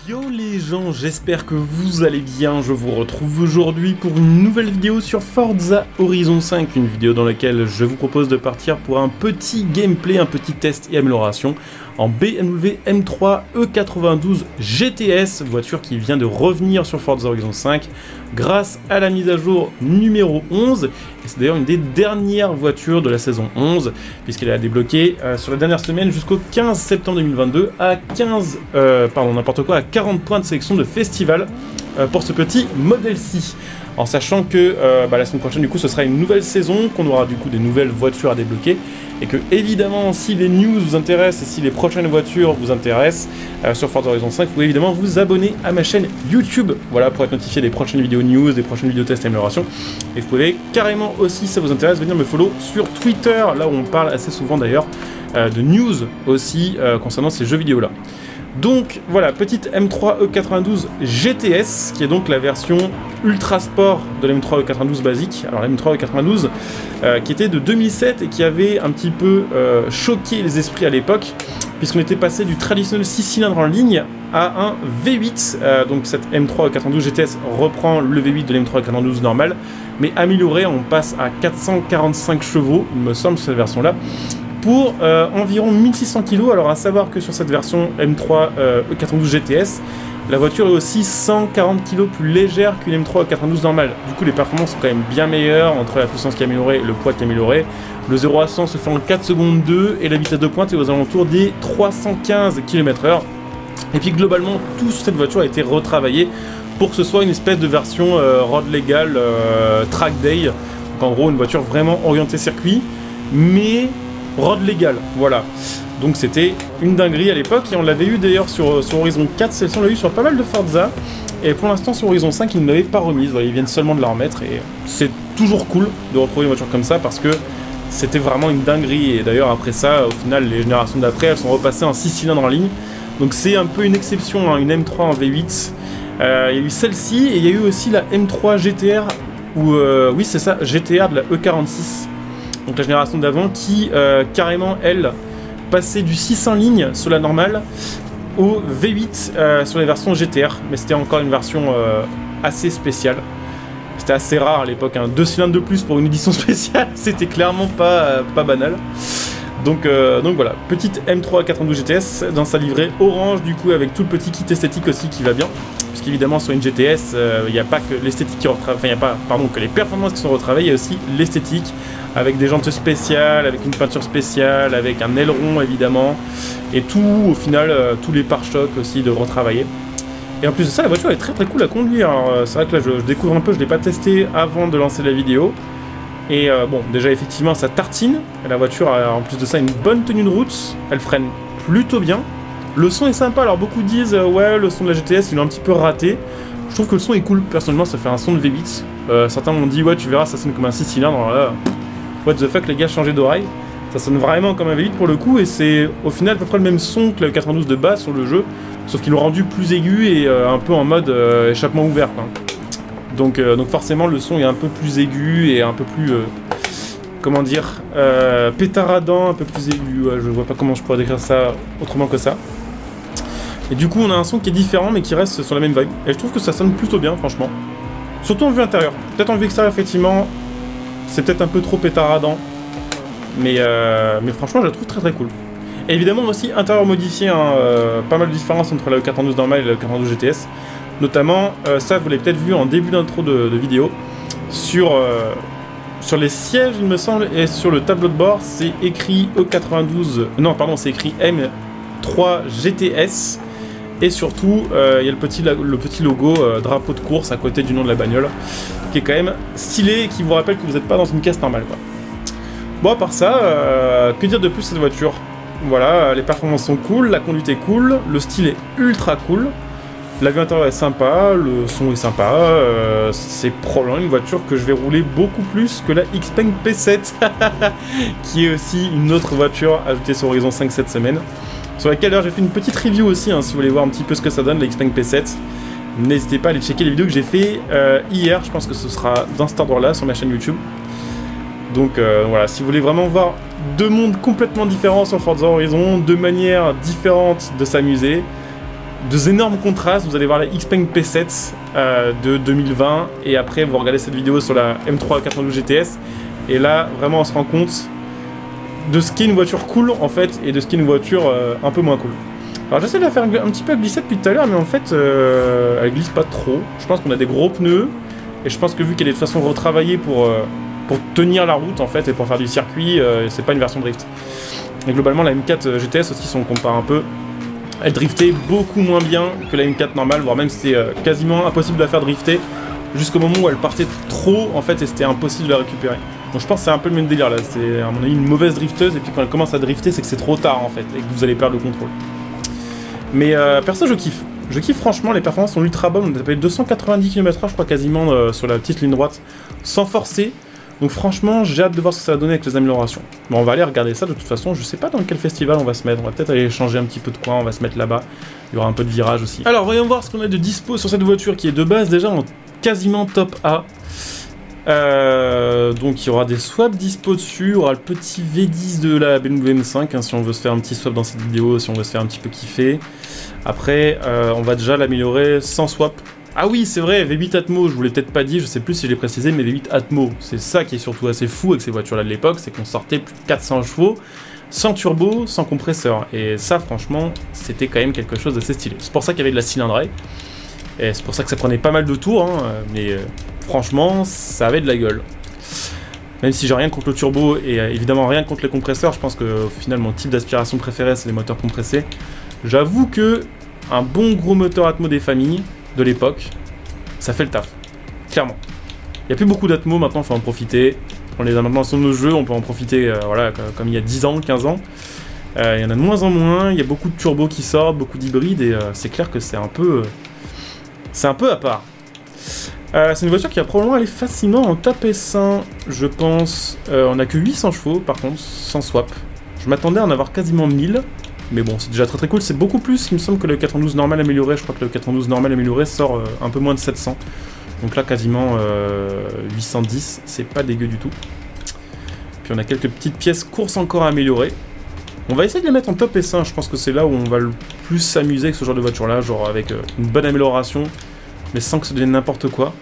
Yo les gens, j'espère que vous allez bien. Je vous retrouve aujourd'hui pour une nouvelle vidéo sur Forza Horizon 5, une vidéo dans laquelle je vous propose de partir pour un petit gameplay, un petit test et amélioration en BMW M3 E92 GTS, voiture qui vient de revenir sur Forza Horizon 5 grâce à la mise à jour numéro 11, et c'est d'ailleurs une des dernières voitures de la saison 11, puisqu'elle a débloqué sur la dernière semaine jusqu'au 15 septembre 2022 à 40 points de sélection de festival pour ce petit Model C. En sachant que la semaine prochaine du coup ce sera une nouvelle saison, qu'on aura du coup des nouvelles voitures à débloquer, et que évidemment si les news vous intéressent et si les prochaines voitures vous intéressent sur Forza Horizon 5, vous pouvez évidemment vous abonner à ma chaîne YouTube, voilà, pour être notifié des prochaines vidéos news, des prochaines vidéos tests et améliorations. Et vous pouvez carrément aussi, si ça vous intéresse, venir me follow sur Twitter, là où on parle assez souvent d'ailleurs de news aussi concernant ces jeux vidéo là. Donc voilà, petite M3 E92 GTS, qui est donc la version ultra sport de la M3 E92 basique. Alors la M3 E92 qui était de 2007 et qui avait un petit peu choqué les esprits à l'époque, puisqu'on était passé du traditionnel 6 cylindres en ligne à un V8. Donc cette M3 E92 GTS reprend le V8 de la M3 E92 normale, mais amélioré, on passe à 445 chevaux, il me semble, sur cette version là, pour environ 1600 kg. Alors à savoir que sur cette version M3 E92 GTS, la voiture est aussi 140 kg plus légère qu'une M3 E92 normale. Du coup les performances sont quand même bien meilleures entre la puissance qui est améliorée et le poids qui est amélioré. Le 0 à 100 se fait en 4 secondes 2 et la vitesse de pointe est aux alentours des 315 km/h. Et puis globalement tout sur cette voiture a été retravaillé pour que ce soit une espèce de version road legal track day. Donc en gros une voiture vraiment orientée circuit, mais road légal, voilà. Donc c'était une dinguerie à l'époque, et on l'avait eu d'ailleurs sur Horizon 4, celle-ci on l'a eu sur pas mal de Forza, et pour l'instant sur Horizon 5 ils ne l'avaient pas remise, voilà, ils viennent seulement de la remettre, et c'est toujours cool de retrouver une voiture comme ça, parce que c'était vraiment une dinguerie, et d'ailleurs après ça, au final, les générations d'après, elles sont repassées en 6 cylindres en ligne, donc c'est un peu une exception, hein, une M3 en V8, il y a eu celle-ci, et il y a eu aussi la M3 GTR, ou oui c'est ça, GTR de la E46, donc la génération d'avant, qui carrément elle passait du 6 en ligne sur la normale au V8 sur les versions GTR, mais c'était encore une version assez spéciale. C'était assez rare à l'époque, hein. 2 cylindres de plus pour une édition spéciale, c'était clairement pas banal. Donc voilà, petite M3 92 GTS dans sa livrée orange, du coup avec tout le petit kit esthétique aussi qui va bien, puisqu'évidemment sur une GTS, il n'y a pas que l'esthétique qui retravaille, enfin il n'y a pas, pardon, que les performances qui sont retravaillées, il y a aussi l'esthétique, avec des jantes spéciales, avec une peinture spéciale, avec un aileron évidemment, et tout, au final, tous les pare-chocs aussi de retravailler. Et en plus de ça, la voiture est très très cool à conduire. C'est vrai que là je découvre un peu, je ne l'ai pas testé avant de lancer la vidéo. Et bon, déjà effectivement ça tartine, la voiture a en plus de ça une bonne tenue de route, elle freine plutôt bien. Le son est sympa, alors beaucoup disent ouais, le son de la GTS il est un petit peu raté. Je trouve que le son est cool, personnellement ça fait un son de V8. Certains m'ont dit ouais tu verras ça sonne comme un 6 cylindres, alors là, what the fuck les gars, changez d'oreille. Ça sonne vraiment comme un V8 pour le coup, et c'est au final à peu près le même son que le 92 de base sur le jeu, sauf qu'ils l'ont rendu plus aigu et un peu en mode échappement ouvert quoi. Donc forcément le son est un peu plus aigu et un peu plus, comment dire, pétaradant, un peu plus aigu, ouais, je vois pas comment je pourrais décrire ça autrement que ça. Et du coup on a un son qui est différent mais qui reste sur la même vibe, et je trouve que ça sonne plutôt bien franchement. Surtout en vue intérieure, peut-être en vue extérieure effectivement, c'est peut-être un peu trop pétaradant, mais franchement je la trouve très très cool. Et évidemment aussi intérieur modifié, hein, pas mal de différences entre la E92 normale et la E92 GTS. Notamment, ça vous l'avez peut-être vu en début d'intro de vidéo, sur les sièges il me semble, et sur le tableau de bord c'est écrit E92, non pardon c'est écrit M3 GTS, et surtout il y a le petit logo drapeau de course à côté du nom de la bagnole, qui est quand même stylé et qui vous rappelle que vous n'êtes pas dans une caisse normale quoi. Bon à part ça, que dire de plus cette voiture? Voilà, les performances sont cool, la conduite est cool, le style est ultra cool. La vue intérieure est sympa, le son est sympa, c'est probablement une voiture que je vais rouler beaucoup plus que la Xpeng P7, qui est aussi une autre voiture ajoutée sur Horizon 5 cette semaine, sur laquelle j'ai fait une petite review aussi, hein, si vous voulez voir un petit peu ce que ça donne, la Xpeng P7. N'hésitez pas à aller checker les vidéos que j'ai fait hier, je pense que ce sera dans cet ordre-là sur ma chaîne YouTube. Donc voilà, si vous voulez vraiment voir deux mondes complètement différents sur Forza Horizon, deux manières différentes de s'amuser, énormes contrastes. Vous allez voir la Xpeng P7 de 2020 et après vous regardez cette vidéo sur la M392 GTS et là vraiment on se rend compte de ce qu'est une voiture cool en fait et de ce qu'est une voiture un peu moins cool. Alors j'essaie de la faire un petit peu glisser depuis tout à l'heure mais en fait elle glisse pas trop. Je pense qu'on a des gros pneus et je pense que vu qu'elle est de toute façon retravaillée pour tenir la route en fait et pour faire du circuit, c'est pas une version drift. Et globalement la M4 GTS aussi si on compare un peu, elle driftait beaucoup moins bien que la M4 normale, voire même c'était quasiment impossible de la faire drifter jusqu'au moment où elle partait trop en fait et c'était impossible de la récupérer. Donc je pense que c'est un peu le même délire là, c'est à mon avis une mauvaise drifteuse et puis quand elle commence à drifter c'est que c'est trop tard en fait et que vous allez perdre le contrôle. Mais perso je kiffe franchement, les performances sont ultra bonnes, on a tapé 290 km/h je crois quasiment sur la petite ligne droite sans forcer. Donc franchement j'ai hâte de voir ce que ça va donner avec les améliorations. Bon on va aller regarder ça de toute façon, je sais pas dans quel festival on va se mettre, on va peut-être aller changer un petit peu de coin, on va se mettre là-bas, il y aura un peu de virage aussi. Alors voyons voir ce qu'on a de dispo sur cette voiture qui est de base déjà en quasiment top A. Donc il y aura des swaps dispo dessus, il y aura le petit V10 de la BMW M5 hein, si on veut se faire un petit swap dans cette vidéo, si on veut se faire un petit peu kiffer. Après on va déjà l'améliorer sans swap. Ah oui c'est vrai, V8 Atmo, je vous l'ai peut-être pas dit, je sais plus si je l'ai précisé, mais V8 Atmo, c'est ça qui est surtout assez fou avec ces voitures là de l'époque, c'est qu'on sortait plus de 400 chevaux, sans turbo, sans compresseur, et ça franchement c'était quand même quelque chose d'assez stylé. C'est pour ça qu'il y avait de la cylindrée, et c'est pour ça que ça prenait pas mal de tours, hein, mais franchement ça avait de la gueule. Même si j'ai rien contre le turbo et évidemment rien contre les compresseurs, je pense que au final mon type d'aspiration préféré c'est les moteurs compressés. J'avoue que un bon gros moteur Atmo des familles de l'époque, ça fait le taf, clairement. Il n'y a plus beaucoup d'Atmo maintenant, il faut en profiter. On les a maintenant sur nos jeux, on peut en profiter voilà, comme il y a 10 ans, 15 ans. Il y en a de moins en moins, il y a beaucoup de turbos qui sortent, beaucoup d'hybrides et c'est clair que c'est un peu à part. C'est une voiture qui va probablement aller facilement en top S1, je pense. On n'a que 800 chevaux par contre, sans swap. Je m'attendais à en avoir quasiment 1000. Mais bon, c'est déjà très cool, c'est beaucoup plus, il me semble que le 92 normal amélioré, je crois que le 92 normal amélioré sort un peu moins de 700. Donc là, quasiment 810, c'est pas dégueu du tout. Puis on a quelques petites pièces courses encore à améliorer. On va essayer de les mettre en top S1, je pense que c'est là où on va le plus s'amuser avec ce genre de voiture-là, genre avec une bonne amélioration, mais sans que ça devienne n'importe quoi.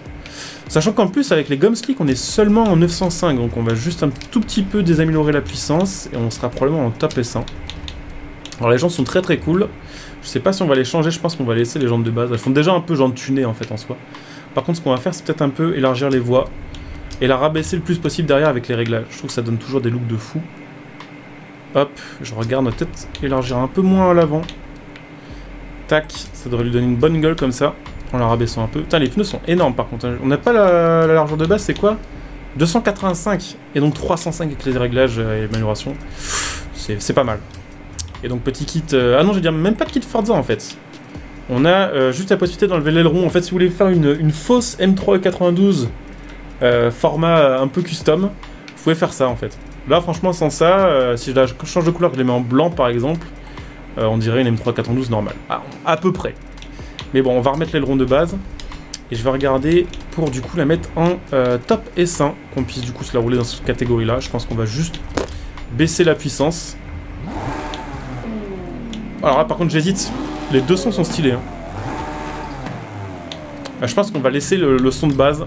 Sachant qu'en plus, avec les Gomslick, on est seulement en 905, donc on va juste un tout petit peu désaméliorer la puissance, et on sera probablement en top S1. Alors les jantes sont très cool, je sais pas si on va les changer, je pense qu'on va laisser les jantes de base, elles font déjà un peu jantes tunées en fait en soi. Par contre ce qu'on va faire c'est peut-être un peu élargir les voies et la rabaisser le plus possible derrière avec les réglages, je trouve que ça donne toujours des looks de fou. Hop, je regarde, on va peut-être élargir un peu moins à l'avant. Tac, ça devrait lui donner une bonne gueule comme ça, en la rabaissant un peu. Putain les pneus sont énormes par contre, on n'a pas la largeur de base, c'est quoi 285 et donc 305 avec les réglages et l'amélioration, c'est pas mal. Et donc petit kit... ah non, je veux dire même pas de kit Forza en fait. On a juste la possibilité d'enlever l'aileron. En fait, si vous voulez faire une fausse M392 format un peu custom, vous pouvez faire ça en fait. Là, franchement, sans ça, si je la change de couleur, que je les mets en blanc par exemple, on dirait une M392 normale. À peu près. Mais bon, on va remettre l'aileron de base. Et je vais regarder pour du coup la mettre en top S1, qu'on puisse du coup se la rouler dans cette catégorie-là. Je pense qu'on va juste baisser la puissance. Alors là par contre j'hésite, les deux sons sont stylés hein. Je pense qu'on va laisser le son de base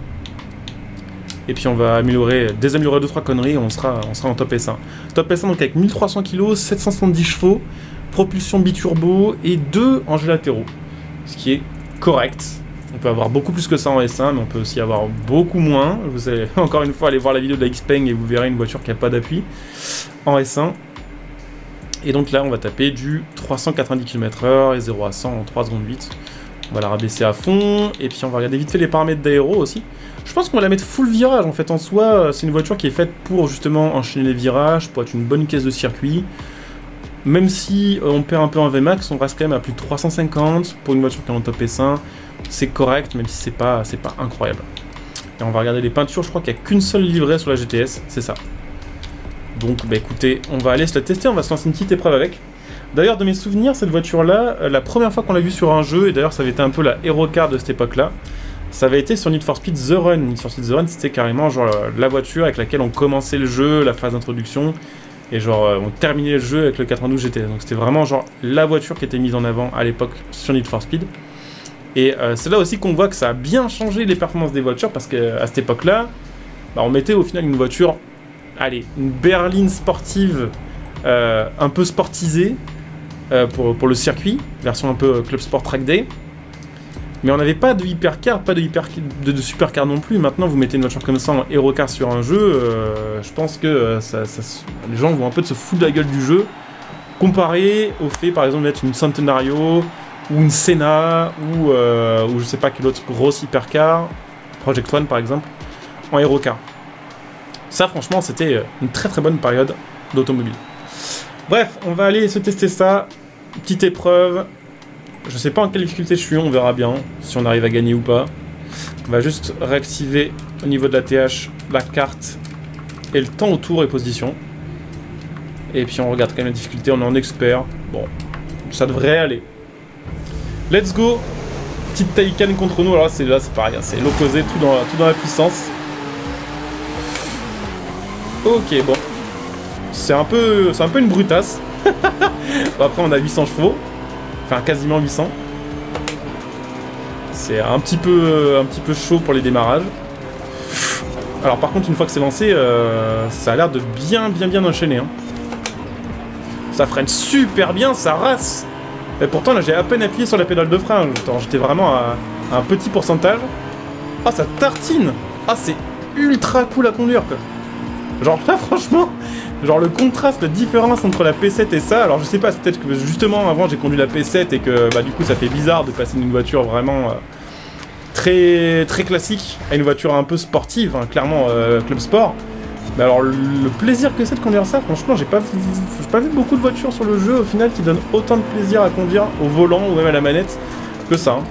et puis on va désaméliorer 2-3 conneries et on sera en top S1. Top S1 donc avec 1300 kg, 770 chevaux, propulsion biturbo et 2 enjeux latéraux, ce qui est correct. On peut avoir beaucoup plus que ça en S1 mais on peut aussi avoir beaucoup moins. Vous allez encore une fois aller voir la vidéo de la Xpeng et vous verrez une voiture qui n'a pas d'appui en S1. Et donc là, on va taper du 390 km/h et 0 à 100 en 3 secondes 8. On va la rabaisser à fond. Et puis on va regarder vite fait les paramètres d'aéro aussi. Je pense qu'on va la mettre full virage. En fait, en soi, c'est une voiture qui est faite pour justement enchaîner les virages, pour être une bonne caisse de circuit. Même si on perd un peu en VMAX, on reste quand même à plus de 350. Pour une voiture qui est en top S1, c'est correct, même si c'est pas incroyable. Et on va regarder les peintures. Je crois qu'il n'y a qu'une seule livrée sur la GTS, c'est ça. Donc bah écoutez, on va aller se la tester, on va se lancer une petite épreuve avec. D'ailleurs de mes souvenirs, cette voiture-là, la première fois qu'on l'a vue sur un jeu, et d'ailleurs ça avait été un peu la Hero Car de cette époque-là, ça avait été sur Need for Speed The Run. Need for Speed The Run, c'était carrément genre la voiture avec laquelle on commençait le jeu, la phase d'introduction. Et genre, on terminait le jeu avec le 92 GT. Donc c'était vraiment genre la voiture qui était mise en avant à l'époque sur Need for Speed. Et c'est là aussi qu'on voit que ça a bien changé les performances des voitures, parce qu'à cette époque-là, bah, on mettait au final une voiture, allez, une berline sportive un peu sportisée pour le circuit, version un peu Club Sport Track Day. Mais on n'avait pas de hypercar, pas de supercar non plus. Maintenant, vous mettez une voiture comme ça en Hero-car sur un jeu, je pense que les gens vont un peu se foutre de la gueule du jeu, comparé au fait, par exemple, d'être une Centenario, ou une Senna, ou je sais pas quelle autre grosse hypercar, Project One par exemple, en Hero-car. Ça, franchement, c'était une très très bonne période d'automobile. Bref, on va aller se tester ça. Petite épreuve. Je sais pas en quelle difficulté je suis, on verra bien si on arrive à gagner ou pas. On va juste réactiver au niveau de la TH la carte et le temps autour et position. Et puis on regarde quand même la difficulté, on est en expert. Bon, ça devrait aller. Let's go. Petite Taycan contre nous, alors là c'est pareil, c'est l'opposé, tout dans la puissance. Ok, bon. C'est un peu une brutasse. Bon, après on a 800 chevaux. Enfin, quasiment 800. C'est un petit peu chaud pour les démarrages. Alors par contre, une fois que c'est lancé, ça a l'air de bien enchaîner. Hein. Ça freine super bien, ça race. Et pourtant, là, j'ai à peine appuyé sur la pédale de frein. J'étais vraiment à un petit pourcentage. Ah, ça tartine. Ah, c'est ultra cool à conduire, quoi. Genre là, franchement... Genre le contraste, la différence entre la P7 et ça, alors je sais pas, c'est peut-être que justement avant j'ai conduit la P7 et que bah du coup ça fait bizarre de passer d'une voiture vraiment très classique à une voiture un peu sportive, hein, clairement Club Sport. Mais alors le plaisir que c'est de conduire ça, franchement j'ai pas vu beaucoup de voitures sur le jeu au final qui donnent autant de plaisir à conduire au volant ou même à la manette que ça. Hein.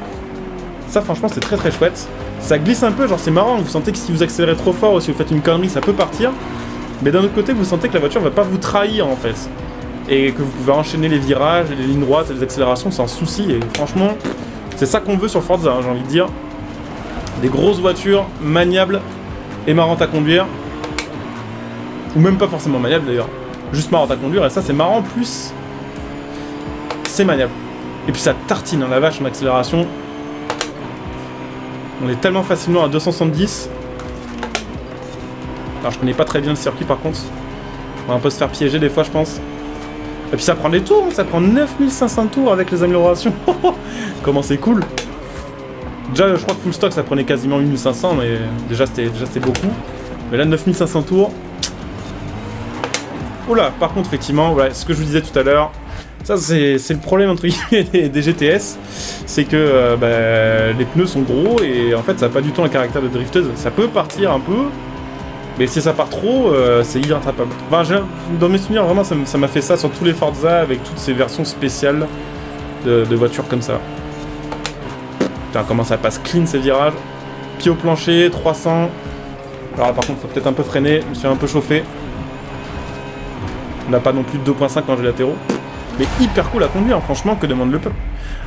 Ça franchement c'est très chouette. Ça glisse un peu, genre c'est marrant, vous sentez que si vous accélérez trop fort ou si vous faites une connerie ça peut partir. Mais d'un autre côté, vous sentez que la voiture va pas vous trahir en fait. Et que vous pouvez enchaîner les virages, les lignes droites et les accélérations sans souci. Et franchement, c'est ça qu'on veut sur Forza, hein, j'ai envie de dire. Des grosses voitures maniables et marrantes à conduire. Ou même pas forcément maniables d'ailleurs. Juste marrantes à conduire. Et ça, c'est marrant, plus c'est maniable. Et puis ça tartine, hein, la vache en accélération. On est tellement facilement à 270. Alors je connais pas très bien le circuit par contre. On va un peu se faire piéger des fois je pense. Et puis ça prend des tours, ça prend 9500 tours avec les améliorations. Comment c'est cool. Déjà je crois que full stock ça prenait quasiment 1500 mais déjà c'était beaucoup. Mais là 9500 tours. Oula, par contre effectivement, voilà, ce que je vous disais tout à l'heure, ça c'est le problème entre guillemets des GTS, c'est que les pneus sont gros et en fait ça n'a pas du tout un caractère de drifteuse. Ça peut partir un peu. Mais si ça part trop, c'est irrattrapable. Enfin, dans mes souvenirs, vraiment, ça m'a fait ça sur tous les Forza avec toutes ces versions spéciales de voitures comme ça. Putain, comment ça passe clean ces virages. Pied au plancher, 300. Alors là, par contre, faut peut-être un peu freiner. Je me suis un peu chauffé. On n'a pas non plus de 2.5 quand j'ai latéraux. Mais hyper cool à conduire, franchement, que demande le peuple.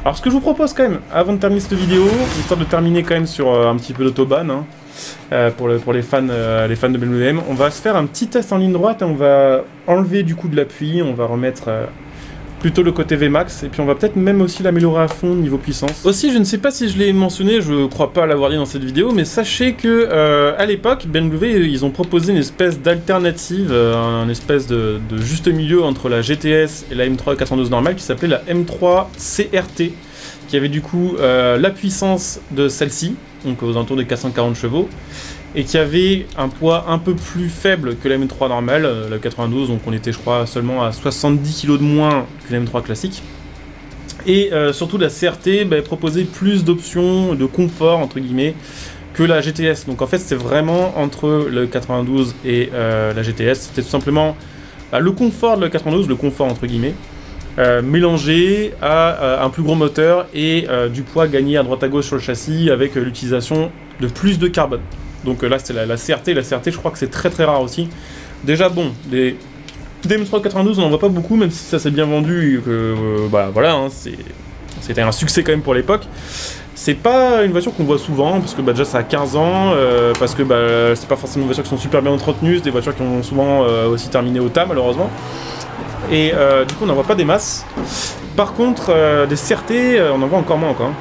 Alors, ce que je vous propose quand même, avant de terminer cette vidéo, histoire de terminer quand même sur un petit peu d'autobahn, hein, pour les fans de BMW, on va se faire un petit test en ligne droite et on va enlever du coup de l'appui, on va remettre plutôt le côté VMAX et puis on va peut-être même aussi l'améliorer à fond niveau puissance. Aussi, je ne sais pas si je l'ai mentionné, je crois pas l'avoir dit dans cette vidéo, mais sachez que à l'époque, BMW ils ont proposé une espèce d'alternative, une espèce de juste milieu entre la GTS et la M3 92 normale qui s'appelait la M3 CRT, qui avait du coup la puissance de celle-ci, donc aux alentours de 440 chevaux, et qui avait un poids un peu plus faible que la M3 normale, la 92, donc on était je crois seulement à 70 kg de moins que la M3 classique. Et surtout la CRT proposait plus d'options de confort entre guillemets que la GTS. Donc en fait c'était vraiment entre le 92 et la GTS, c'était tout simplement le confort de la 92, le confort entre guillemets, mélangé à un plus gros moteur et du poids gagné à droite à gauche sur le châssis avec l'utilisation de plus de carbone. Donc là c'était la CRT, la CRT je crois que c'est très rare aussi. Déjà bon, des M3 92 on n'en voit pas beaucoup, même si ça s'est bien vendu et que voilà, hein, c'était un succès quand même pour l'époque. C'est pas une voiture qu'on voit souvent, parce que déjà ça a 15 ans, parce que c'est pas forcément des voitures qui sont super bien entretenues, c'est des voitures qui ont souvent aussi terminé au tas malheureusement. Et du coup on n'en voit pas des masses. Par contre des CRT on en voit encore moins quoi.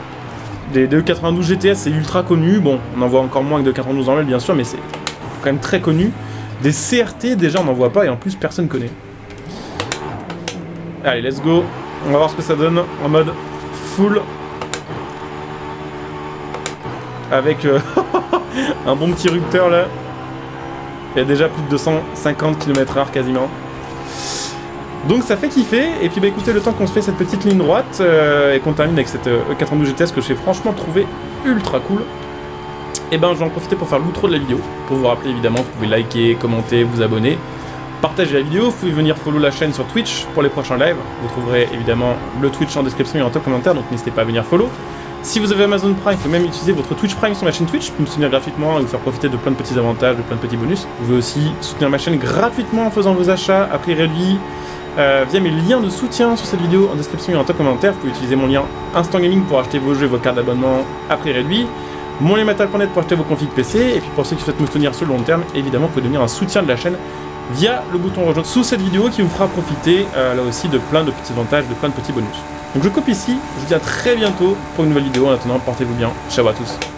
Des E92 GTS c'est ultra connu, bon on en voit encore moins que des E92 normales bien sûr, mais c'est quand même très connu. Des CRT déjà on n'en voit pas et en plus personne connaît. Allez let's go, on va voir ce que ça donne en mode full. Avec un bon petit rupteur là. Il y a déjà plus de 250 km/h quasiment. Donc ça fait kiffer. Et puis bah écoutez, le temps qu'on se fait cette petite ligne droite et qu'on termine avec cette E92 GTS que j'ai franchement trouvé ultra cool, et ben je vais en profiter pour faire l'outro de la vidéo. Pour vous rappeler évidemment, vous pouvez liker, commenter, vous abonner, partager la vidéo. Vous pouvez venir follow la chaîne sur Twitch pour les prochains lives. Vous trouverez évidemment le Twitch en description et en top commentaire, donc n'hésitez pas à venir follow. Si vous avez Amazon Prime, vous pouvez même utiliser votre Twitch Prime sur ma chaîne Twitch pour me soutenir gratuitement et vous faire profiter de plein de petits avantages, de plein de petits bonus. Vous pouvez aussi soutenir ma chaîne gratuitement en faisant vos achats à prix réduit via mes liens de soutien sur cette vidéo en description et en top commentaire. Vous pouvez utiliser mon lien Instant Gaming pour acheter vos jeux et vos cartes d'abonnement à prix réduit, mon lien metal.net pour acheter vos configs PC, et puis pour ceux qui souhaitent me soutenir sur le long terme, évidemment vous pouvez devenir un soutien de la chaîne via le bouton rejoindre sous cette vidéo qui vous fera profiter là aussi de plein de petits avantages, de plein de petits bonus. Donc je coupe ici, je vous dis à très bientôt pour une nouvelle vidéo. En attendant, portez-vous bien. Ciao à tous.